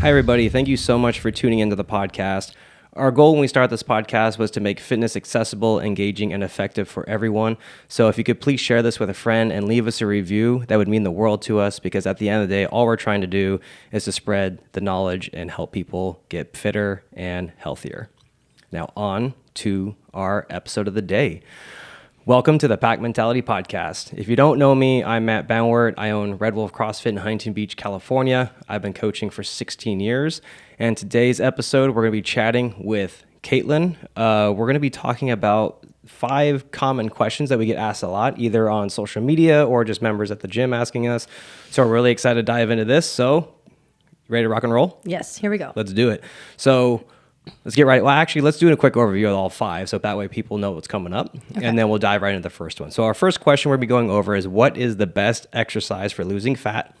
Hi, everybody. Thank you so much for tuning into the podcast. Our goal when we started this podcast was to make fitness accessible, engaging, and effective for everyone. So if you could please share this with a friend and leave us a review, that would mean the world to us, because at the end of the day, all we're trying to do is to spread the knowledge and help people get fitter and healthier. Now on to our episode of the day. Welcome to the Pack Mentality Podcast. If you don't know me, I'm Matt Banwart. I own Red Wolf CrossFit in Huntington Beach, California. I've been coaching for 16 years. And today's episode, we're going to be chatting with Caitlin. We're going to be talking about 5 common questions that we get asked a lot, either on social media or just members at the gym asking us. So we're really excited to dive into this. So, you ready to rock and roll? Yes, here we go. Let's do it. So, let's get right. Well, actually, let's do a quick overview of all 5, so that way people know what's coming up, and then we'll dive right into the first one. So our first question we're going to be going over is, what is the best exercise for losing fat?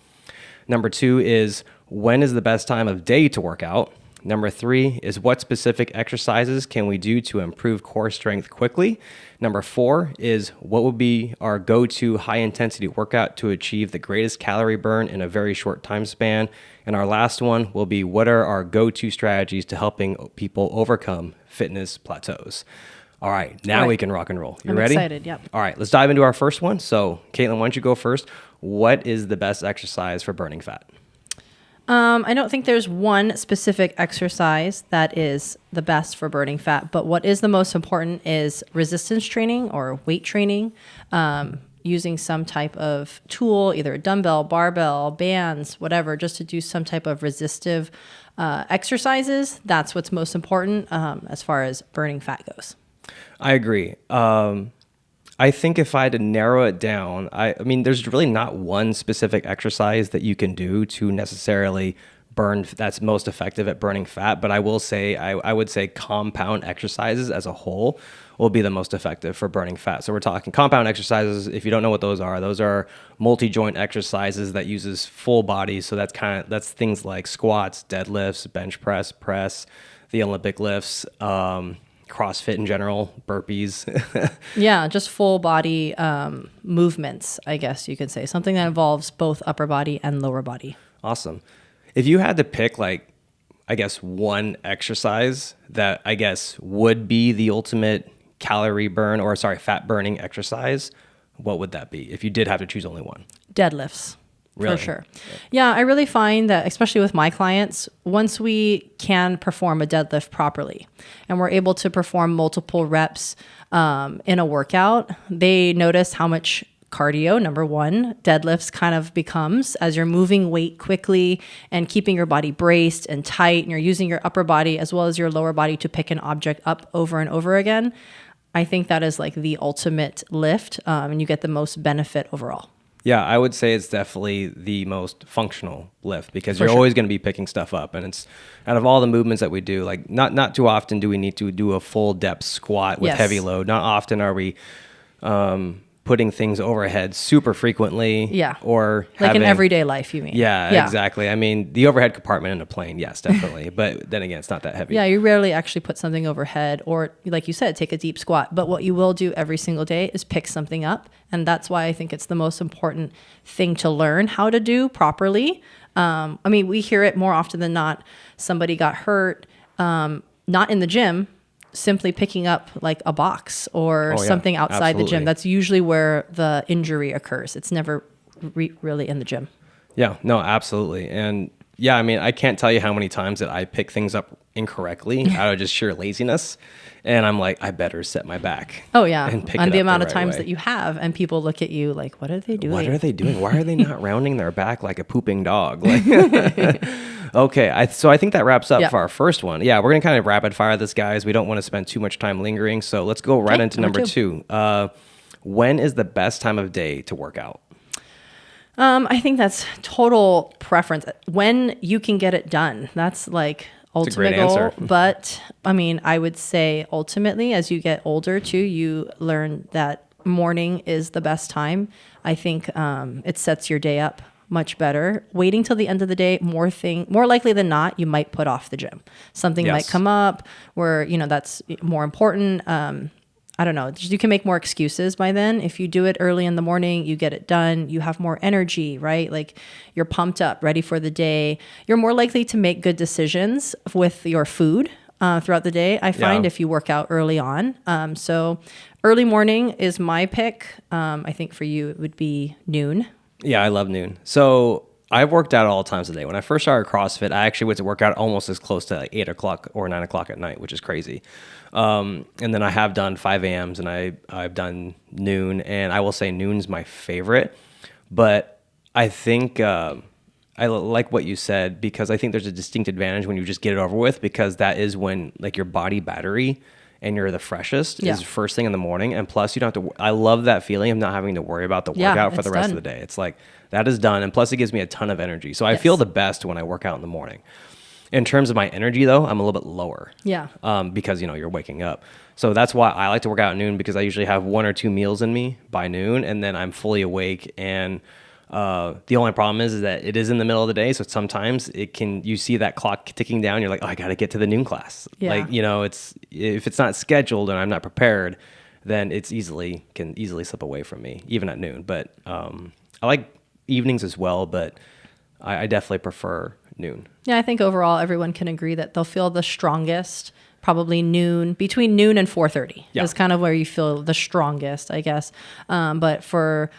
Number 2 is, when is the best time of day to work out? Number 3 is, what specific exercises can we do to improve core strength quickly? Number 4 is, what would be our go-to high-intensity workout to achieve the greatest calorie burn in a very short time span? And our last one will be, what are our go-to strategies to helping people overcome fitness plateaus? All right, now we can rock and roll. You ready? I'm excited, yep. All right, let's dive into our first one. So, Caitlin, why don't you go first? What is the best exercise for burning fat? I don't think there's one specific exercise that is the best for burning fat, but what is the most important is resistance training or weight training, using some type of tool, either a dumbbell, barbell, bands, whatever, just to do some type of resistive exercises. That's what's most important as far as burning fat goes. I agree. I think if I had to narrow it down, I mean, there's really not one specific exercise that you can do to necessarily burn that's most effective at burning fat. But I will say, I would say compound exercises as a whole will be the most effective for burning fat. So we're talking compound exercises. If you don't know what those are multi-joint exercises that uses full body. So that's things like squats, deadlifts, bench press, the Olympic lifts, CrossFit in general, burpees. Yeah, just full body movements, I guess you could say. Something that involves both upper body and lower body. Awesome. If you had to pick, one exercise that I guess would be the ultimate fat burning exercise, what would that be if you did have to choose only one? Deadlifts. Really? For sure. Yeah, I really find that, especially with my clients, once we can perform a deadlift properly and we're able to perform multiple reps in a workout, they notice how much cardio, number one, deadlifts kind of becomes as you're moving weight quickly and keeping your body braced and tight, and you're using your upper body as well as your lower body to pick an object up over and over again. I think that is like the ultimate lift, and you get the most benefit overall. Yeah, I would say it's definitely the most functional lift, because you're always going to be picking stuff up. And it's out of all the movements that we do, like not too often do we need to do a full depth squat with heavy load. Not often are we putting things overhead super frequently. Yeah. Or like in everyday life, you mean? Yeah, exactly. I mean, the overhead compartment in a plane, yes, definitely. But then again, it's not that heavy. Yeah, you rarely actually put something overhead or, like you said, take a deep squat. But what you will do every single day is pick something up. And that's why I think it's the most important thing to learn how to do properly. I mean, we hear it more often than not. Somebody got hurt, not in the gym, simply picking up like a box or something outside the gym. That's usually where the injury occurs. It's never really in the gym. Yeah, no, absolutely. And yeah, I mean, I can't tell you how many times that I pick things up incorrectly out of just sheer laziness. And I'm like, I better set my back. Oh, yeah. And pick and it the up amount the of right times way. that you have, and people look at you like, what are they doing? What are they doing? Why are they not rounding their back like a pooping dog? Like, okay, so I think that wraps up for our first one. Yeah, we're going to kind of rapid fire this, guys. We don't want to spend too much time lingering. So let's go right into number 2. When is the best time of day to work out? I think that's total preference. When you can get it done. That's like ultimate goal. Answer. But I mean, I would say ultimately, as you get older too, you learn that morning is the best time. I think it sets your day up much better. Waiting till the end of the day, more likely than not, you might put off the gym. Something might come up where, that's more important. I don't know, you can make more excuses by then. If you do it early in the morning, you get it done, you have more energy, right? Like you're pumped up, ready for the day. You're more likely to make good decisions with your food throughout the day, I find, if you work out early on. So early morning is my pick. I think for you, it would be noon. Yeah, I love noon. So I've worked out all times of the day. When I first started CrossFit, I actually went to work out almost as close to like 8 o'clock or 9 o'clock at night, which is crazy. And then I have done 5 a.m.s and I've done noon, and I will say noon's my favorite. But I think I like what you said, because I think there's a distinct advantage when you just get it over with, because that is when like your body battery and you're the freshest is first thing in the morning. And plus you don't have to, I love that feeling of not having to worry about the workout for the rest of the day. It's like, that is done. And plus it gives me a ton of energy. So I feel the best when I work out in the morning. In terms of my energy though, I'm a little bit lower. Yeah. Because you're waking up. So that's why I like to work out at noon, because I usually have 1 or 2 meals in me by noon, and then I'm fully awake. And the only problem is that it is in the middle of the day, so sometimes you see that clock ticking down. You're like, oh, I got to get to the noon class. Yeah. Like, it's if it's not scheduled and I'm not prepared, then can easily slip away from me, even at noon. But I like evenings as well, but I definitely prefer noon. Yeah, I think overall everyone can agree that they'll feel the strongest probably between noon and 4:30 is kind of where you feel the strongest, I guess. But for,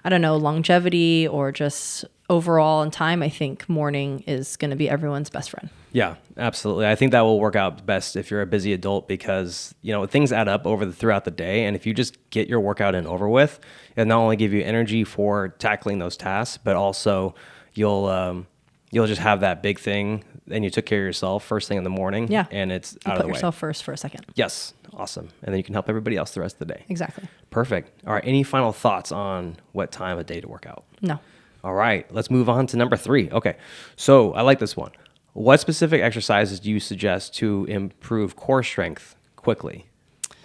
I don't know, longevity or just overall in time, I think morning is going to be everyone's best friend. Yeah, absolutely. I think that will work out best if you're a busy adult, because, things add up throughout the day. And if you just get your workout in over with, it'll not only give you energy for tackling those tasks, but also you'll just have that big thing and you took care of yourself first thing in the morning. Yeah. And it's out of the way. Put yourself first for a second. Yes. Awesome. And then you can help everybody else the rest of the day. Exactly. Perfect. All right. Any final thoughts on what time of day to work out? No. All right. Let's move on to number 3. Okay. So I like this one. What specific exercises do you suggest to improve core strength quickly?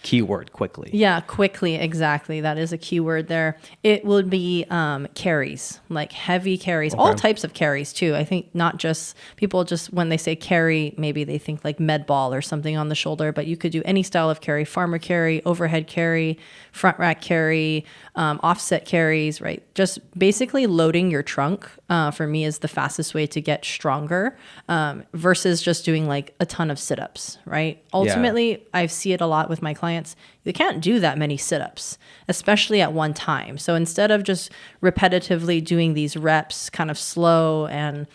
Keyword, quickly. Yeah, quickly. Exactly. That is a keyword there. It would be carries, like heavy carries, all types of carries too. I think not just people when they say carry, maybe they think like med ball or something on the shoulder, but you could do any style of carry: farmer carry, overhead carry, front rack carry, offset carries, right? Just basically loading your trunk for me is the fastest way to get stronger versus just doing like a ton of sit-ups, right? Ultimately, I see it a lot with my clients. You can't do that many sit-ups, especially at one time. So instead of just repetitively doing these reps kind of slow and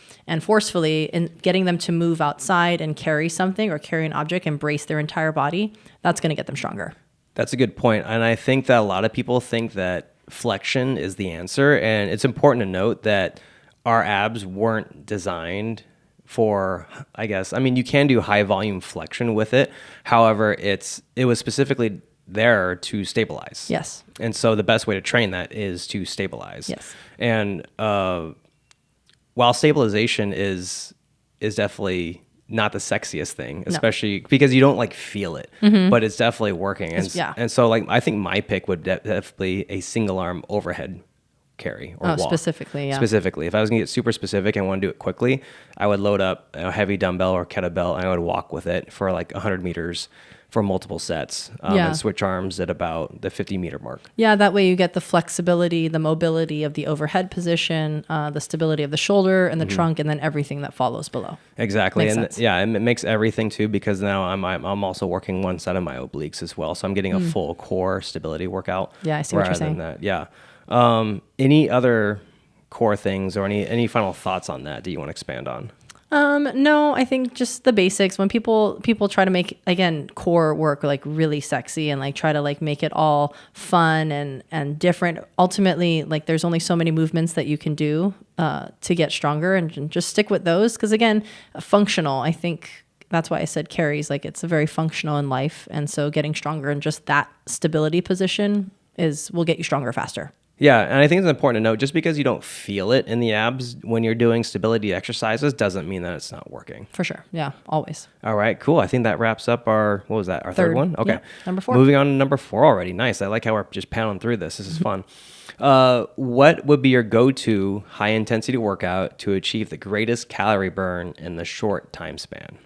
forcefully and getting them to move outside and carry something or carry an object and brace their entire body, that's going to get them stronger. That's a good point. And I think that a lot of people think that flexion is the answer. And it's important to note that our abs weren't designed for, you can do high volume flexion with it. However, it was specifically there to stabilize. Yes. And so the best way to train that is to stabilize. Yes. And while stabilization is definitely not the sexiest thing, especially because you don't like feel it, but it's definitely working. And so I think my pick would definitely a single arm overhead carry or walk. Specifically, if I was gonna get super specific and want to do it quickly, I would load up a heavy dumbbell or kettlebell and I would walk with it for like 100 meters for multiple sets and switch arms at about the 50-meter mark. Yeah, that way you get the flexibility, the mobility of the overhead position, the stability of the shoulder and the trunk, and then everything that follows below. Exactly. Makes sense. Yeah, it makes everything too, because now I'm also working one side of my obliques as well, so I'm getting a full core stability workout. Yeah, I see what you're saying. That. Yeah. Any other core things or any final thoughts on that you want to expand on? No, I think just the basics. When people try to make, again, core work like really sexy and like try to like make it all fun and different, ultimately, like there's only so many movements that you can do to get stronger, and just stick with those. Because again, functional, I think that's why I said carries, like it's a very functional in life. And so getting stronger in just that stability position will get you stronger faster. Yeah, and I think it's important to note, just because you don't feel it in the abs when you're doing stability exercises doesn't mean that it's not working. For sure. Yeah, always. All right, cool. I think that wraps up our third one? Okay. Yeah, number 4. Moving on to number 4 already. Nice. I like how we're just pounding through this. This is fun. What would be your go-to high-intensity workout to achieve the greatest calorie burn in the short time span?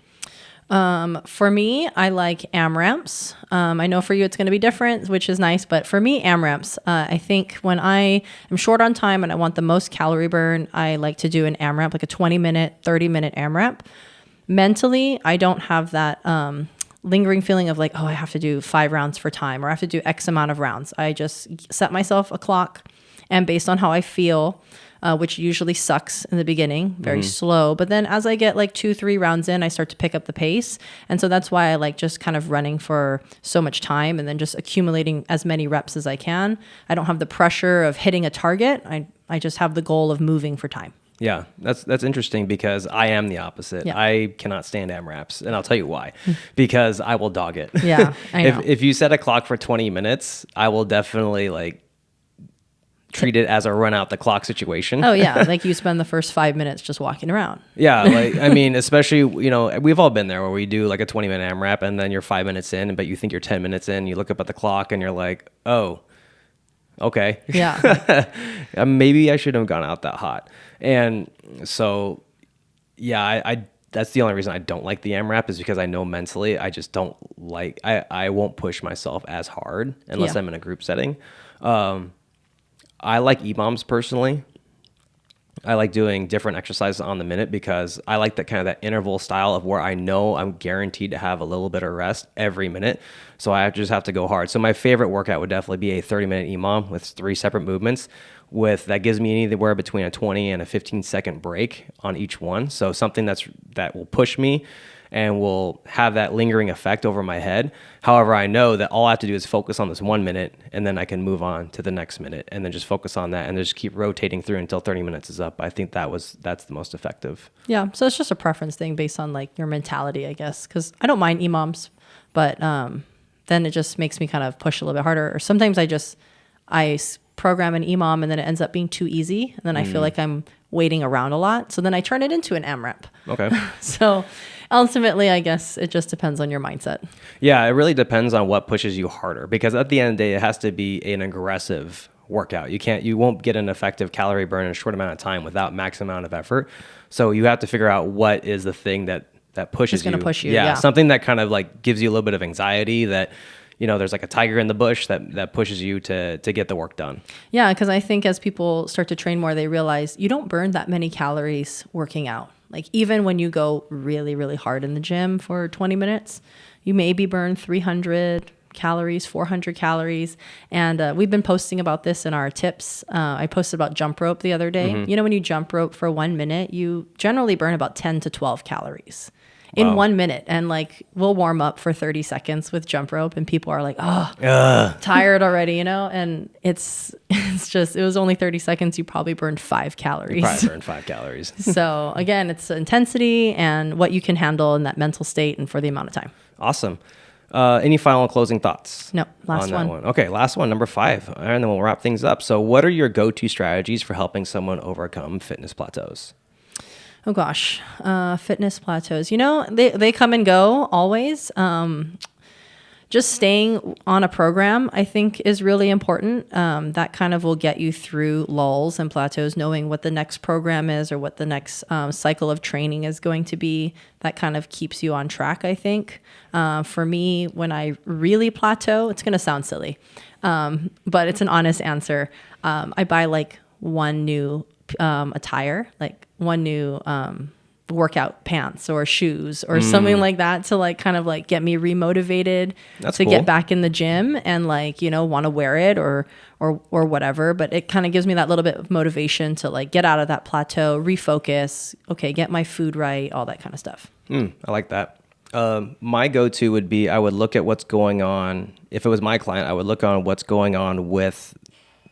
For me, I like AMRAMs. I know for you it's going to be different, which is nice. But for me, AMRAMs, I think when I am short on time and I want the most calorie burn, I like to do an AMRAP, like a 20-minute, 30-minute AMRAP. Mentally, I don't have that lingering feeling of like, oh, I have to do 5 rounds for time or I have to do X amount of rounds. I just set myself a clock, and based on how I feel, which usually sucks in the beginning, very slow. But then as I get like 2-3 rounds in, I start to pick up the pace. And so that's why I like just kind of running for so much time and then just accumulating as many reps as I can. I don't have the pressure of hitting a target. I just have the goal of moving for time. Yeah, that's interesting because I am the opposite. Yeah. I cannot stand AMRAPs, and I'll tell you why. Because I will dog it. Yeah, I know. If you set a clock for 20 minutes, I will definitely like treat it as a run out the clock situation. Oh yeah, like you spend the first 5 minutes just walking around. Yeah, like I mean, especially, you know, we've all been there where we do like a 20-minute AMRAP and then you're 5 minutes in, but you think you're 10 minutes in, you look up at the clock and you're like, oh, okay. Yeah. Maybe I shouldn't have gone out that hot. And so, yeah, I that's the only reason I don't like the AMRAP is because I know mentally I just don't like, I won't push myself as hard unless I'm in a group setting. I like EMOMs personally. I like doing different exercises on the minute because I like that kind of that interval style of where I know I'm guaranteed to have a little bit of rest every minute. So I just have to go hard. So my favorite workout would definitely be a 30-minute EMOM with 3 separate movements that gives me anywhere between a 20 and a 15-second break on each one. So something that will push me and will have that lingering effect over my head. However, I know that all I have to do is focus on this 1 minute and then I can move on to the next minute and then just focus on that and just keep rotating through until 30 minutes is up. I think that's the most effective. Yeah. So it's just a preference thing based on like your mentality, I guess, because I don't mind EMOMs, but then it just makes me kind of push a little bit harder. Or sometimes I program an EMOM and then it ends up being too easy. And then I feel like I'm waiting around a lot. So then I turn it into an AMRAP. Okay. So ultimately, I guess it just depends on your mindset. Yeah, it really depends on what pushes you harder because at the end of the day, it has to be an aggressive workout. You won't get an effective calorie burn in a short amount of time without max amount of effort. So you have to figure out what is the thing that pushes you. It's going to push you. Yeah, Yeah. something that kind of like gives you a little bit of anxiety that, you know, there's like a tiger in the bush that pushes you to get the work done. Yeah, because I think as people start to train more, they realize you don't burn that many calories working out. Like even when you go really, really hard in the gym for 20 minutes, you maybe burn 300 calories, 400 calories. And we've been posting about this in our tips. I posted about jump rope the other day. You know, when you jump rope for 1 minute, you generally burn about 10 to 12 calories. In 1 minute. And like we'll warm up for 30 seconds with jump rope and people are like, oh, tired already, you know? And it's just, it was only 30 seconds. You probably burned 5 calories. You probably burned 5 calories. So again, it's intensity and what you can handle in that mental state and for the amount of time. Awesome. Any final closing thoughts? No, last on that one. Okay, last one, number 5. All right, and then we'll wrap things up. So what are your go-to strategies for helping someone overcome fitness plateaus? Oh gosh, fitness plateaus. You know, they come and go always. Just staying on a program, I think, is really important. That kind of will get you through lulls and plateaus, knowing what the next program is or what the next cycle of training is going to be. That kind of keeps you on track, I think. For me, when I really plateau, it's going to sound silly, but it's an honest answer. I buy like one new attire, like one new workout pants or shoes or something like that to like kind of like get me remotivated to get back in the gym and like, you know, want to wear it or whatever. But it kind of gives me that little bit of motivation to like get out of that plateau, refocus, okay, get my food right, all that kind of stuff. I like that. My go-to would be I would look at what's going on. If it was my client, I would look on what's going on with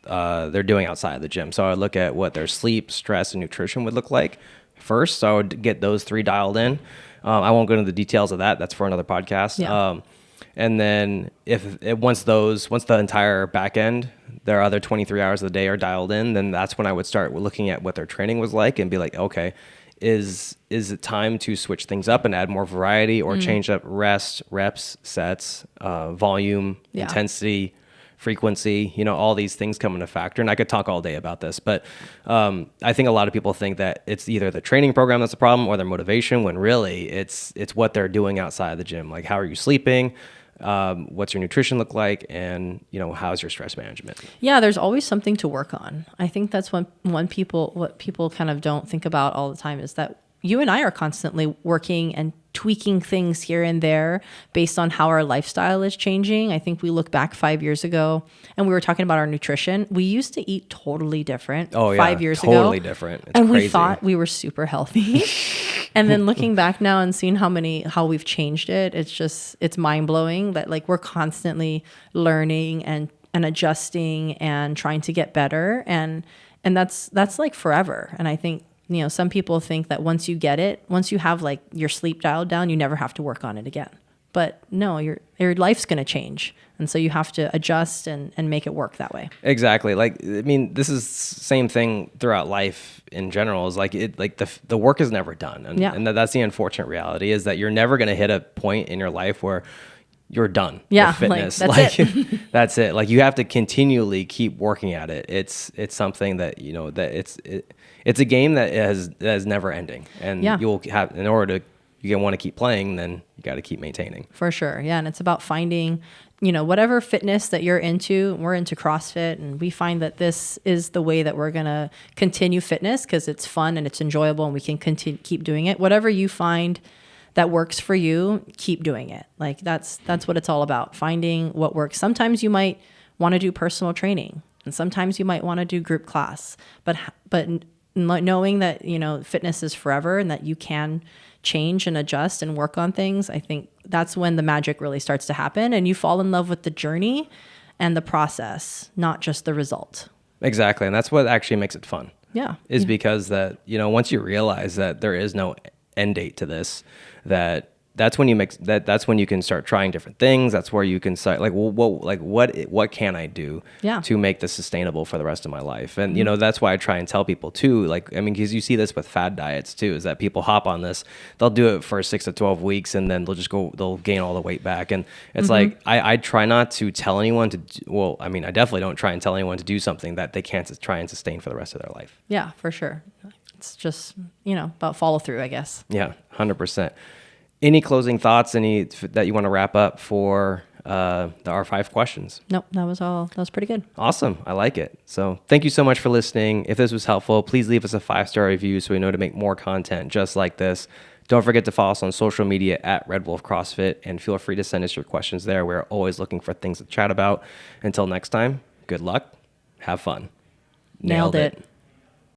they're doing outside of the gym. So I would look at what their sleep, stress, and nutrition would look like first. So I would get those 3 dialed in. I won't go into the details of that. That's for another podcast. Yeah. And then once the entire back end, their other 23 hours of the day are dialed in, then that's when I would start looking at what their training was like and be like, okay, is it time to switch things up and add more variety or change up rest, reps, sets, volume, intensity, frequency, all these things come into factor. And I could talk all day about this, but I think a lot of people think that it's either the training program that's the problem or their motivation, when really it's what they're doing outside of the gym. Like, how are you sleeping? What's your nutrition look like? And, how's your stress management? Yeah, there's always something to work on. I think that's what people kind of don't think about all the time, is that you and I are constantly working and tweaking things here and there based on how our lifestyle is changing. I think we look back 5 years ago and we were talking about our nutrition. We used to eat totally different 5 years ago. Totally different. It's crazy. We thought we were super healthy. And then looking back now and seeing how we've changed it, it's mind blowing that like we're constantly learning and adjusting and trying to get better. And that's like forever. And I think, some people think that once you get it, once you have like your sleep dialed down, you never have to work on it again. But no, your life's going to change. And so you have to adjust and make it work that way. Exactly. Like, I mean, this is same thing throughout life in general, is like the work is never done. And that's the unfortunate reality, is that you're never going to hit a point in your life where you're done with fitness. That's it. That's it. Like, you have to continually keep working at it. It's something that, it's a game that is never ending. And you'll have, in order to, you want to keep playing, then you got to keep maintaining. For sure. Yeah. And it's about finding, whatever fitness that you're into. We're into CrossFit, and we find that this is the way that we're going to continue fitness, because it's fun and it's enjoyable and we can keep doing it. Whatever you find that works for you, keep doing it. Like, that's what it's all about, finding what works. Sometimes you might want to do personal training, and sometimes you might want to do group class, but knowing that, fitness is forever and that you can change and adjust and work on things, I think that's when the magic really starts to happen, and you fall in love with the journey and the process, not just the result. Exactly. And that's what actually makes it fun. Yeah. Is because that, once you realize that there is no end date to this, that's when you can start trying different things. That's where you can start what can I do to make this sustainable for the rest of my life? And that's why I try and tell people too, because you see this with fad diets too, is that people hop on this, they'll do it for 6 to 12 weeks, and then they'll gain all the weight back. And it's like, I try not to tell anyone I definitely don't try and tell anyone to do something that they can't try and sustain for the rest of their life. Yeah, for sure. It's just, about follow through, I guess. Yeah, 100%. Any closing thoughts, that you want to wrap up for our 5 questions? Nope, that was all. That was pretty good. Awesome. I like it. So thank you so much for listening. If this was helpful, please leave us a 5-star review so we know to make more content just like this. Don't forget to follow us on social media at Red Wolf CrossFit, and feel free to send us your questions there. We're always looking for things to chat about. Until next time, good luck. Have fun. Nailed it.